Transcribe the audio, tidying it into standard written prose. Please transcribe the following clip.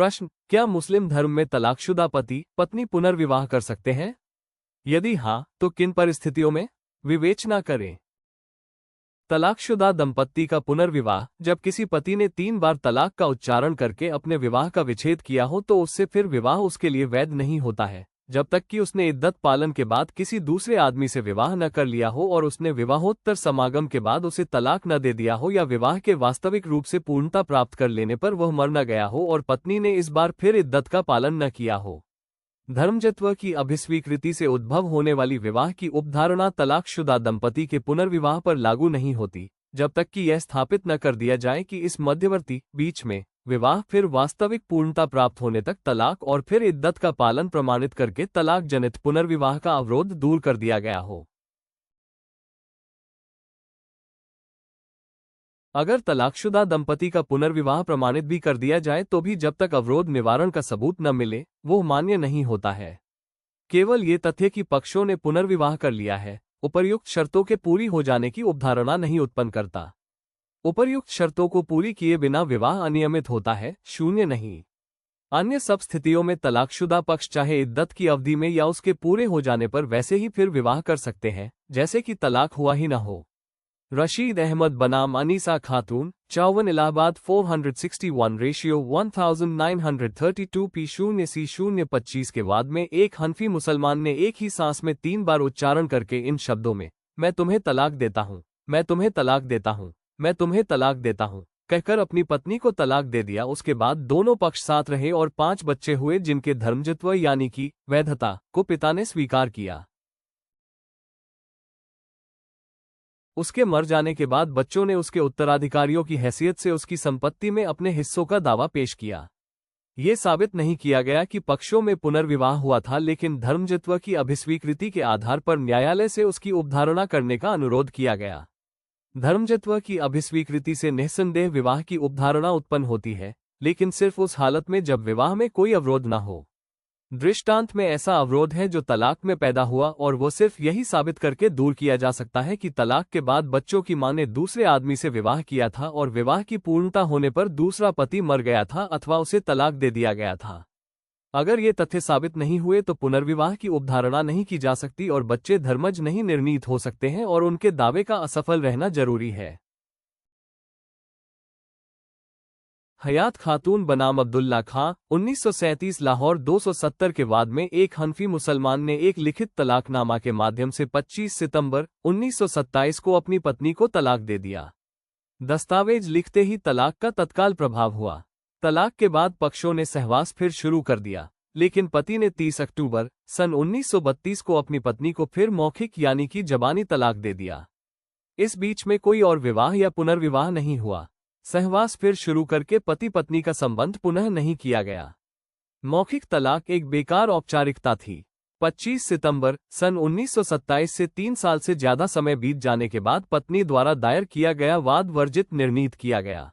प्रश्न, क्या मुस्लिम धर्म में तलाकशुदा पति पत्नी पुनर्विवाह कर सकते हैं? यदि हाँ, तो किन परिस्थितियों में? विवेचना करें। तलाकशुदा दंपत्ति का पुनर्विवाह, जब किसी पति ने 3 बार तलाक का उच्चारण करके अपने विवाह का विच्छेद किया हो तो उससे फिर विवाह उसके लिए वैध नहीं होता है, जब तक कि उसने इद्दत पालन के बाद किसी दूसरे आदमी से विवाह न कर लिया हो और उसने विवाहोत्तर समागम के बाद उसे तलाक न दे दिया हो या विवाह के वास्तविक रूप से पूर्णता प्राप्त कर लेने पर वह मर न गया हो और पत्नी ने इस बार फिर इद्दत का पालन न किया हो। धर्मजत्व की अभिस्वीकृति से उद्भव होने वाली विवाह की उपधारणा तलाकशुदा दंपति के पुनर्विवाह पर लागू नहीं होती, जब तक कि यह स्थापित न कर दिया जाए कि इस मध्यवर्ती बीच में विवाह फिर वास्तविक पूर्णता प्राप्त होने तक तलाक और फिर इद्दत का पालन प्रमाणित करके तलाक जनित पुनर्विवाह का अवरोध दूर कर दिया गया हो। अगर तलाकशुदा दंपति का पुनर्विवाह प्रमाणित भी कर दिया जाए तो भी जब तक अवरोध निवारण का सबूत न मिले वो मान्य नहीं होता है। केवल ये तथ्य कि पक्षों ने पुनर्विवाह कर लिया है उपर्युक्त शर्तों के पूरी हो जाने की उपधारणा नहीं उत्पन्न करता। उपर्युक्त शर्तों को पूरी किए बिना विवाह अनियमित होता है, शून्य नहीं। अन्य सब स्थितियों में तलाकशुदा पक्ष चाहे इद्दत की अवधि में या उसके पूरे हो जाने पर वैसे ही फिर विवाह कर सकते हैं जैसे कि तलाक हुआ ही न हो। रशीद अहमद बनाम अनीसा खातून, 54 इलाहाबाद 461 रेशियो 1932 P0C025 के वाद में एक हनफी मुसलमान ने एक ही सांस में 3 बार उच्चारण करके इन शब्दों में मैं तुम्हें तलाक देता हूँ, मैं तुम्हें तलाक देता हूँ, मैं तुम्हें तलाक देता हूँ कहकर अपनी पत्नी को तलाक दे दिया। उसके बाद दोनों पक्ष साथ रहे और 5 बच्चे हुए जिनके धर्मजत्व यानी कि वैधता को पिता ने स्वीकार किया। उसके मर जाने के बाद बच्चों ने उसके उत्तराधिकारियों की हैसियत से उसकी संपत्ति में अपने हिस्सों का दावा पेश किया। ये साबित नहीं किया गया कि पक्षों में पुनर्विवाह हुआ था, लेकिन धर्मजत्व की अभिस्वीकृति के आधार पर न्यायालय से उसकी उपधारणा करने का अनुरोध किया गया। धर्मजत्व की अभिस्वीकृति से निःसंदेह विवाह की उपधारणा उत्पन्न होती है, लेकिन सिर्फ उस हालत में जब विवाह में कोई अवरोध न हो। दृष्टांत में ऐसा अवरोध है जो तलाक में पैदा हुआ और वो सिर्फ यही साबित करके दूर किया जा सकता है कि तलाक के बाद बच्चों की मां ने दूसरे आदमी से विवाह किया था और विवाह की पूर्णता होने पर दूसरा पति मर गया था अथवा उसे तलाक दे दिया गया था। अगर ये तथ्य साबित नहीं हुए तो पुनर्विवाह की उपधारणा नहीं की जा सकती और बच्चे धर्मज नहीं निर्णीत हो सकते हैं और उनके दावे का असफल रहना जरूरी है। हयात खातून बनाम अब्दुल्ला खां, 1937 लाहौर 270 के वाद में एक हनफी मुसलमान ने एक लिखित तलाकनामा के माध्यम से 25 सितंबर 1927 को अपनी पत्नी को तलाक दे दिया। दस्तावेज लिखते ही तलाक का तत्काल प्रभाव हुआ। तलाक के बाद पक्षों ने सहवास फिर शुरू कर दिया, लेकिन पति ने 30 अक्टूबर सन 1932 को अपनी पत्नी को फिर मौखिक यानी कि जबानी तलाक दे दिया। इस बीच में कोई और विवाह या पुनर्विवाह नहीं हुआ। सहवास फिर शुरू करके पति पत्नी का संबंध पुनः नहीं किया गया। मौखिक तलाक एक बेकार औपचारिकता थी। 25 सितंबर सन 1927 से 3 साल से ज्यादा समय बीत जाने के बाद पत्नी द्वारा दायर किया गया वाद वर्जित निर्णीत किया गया।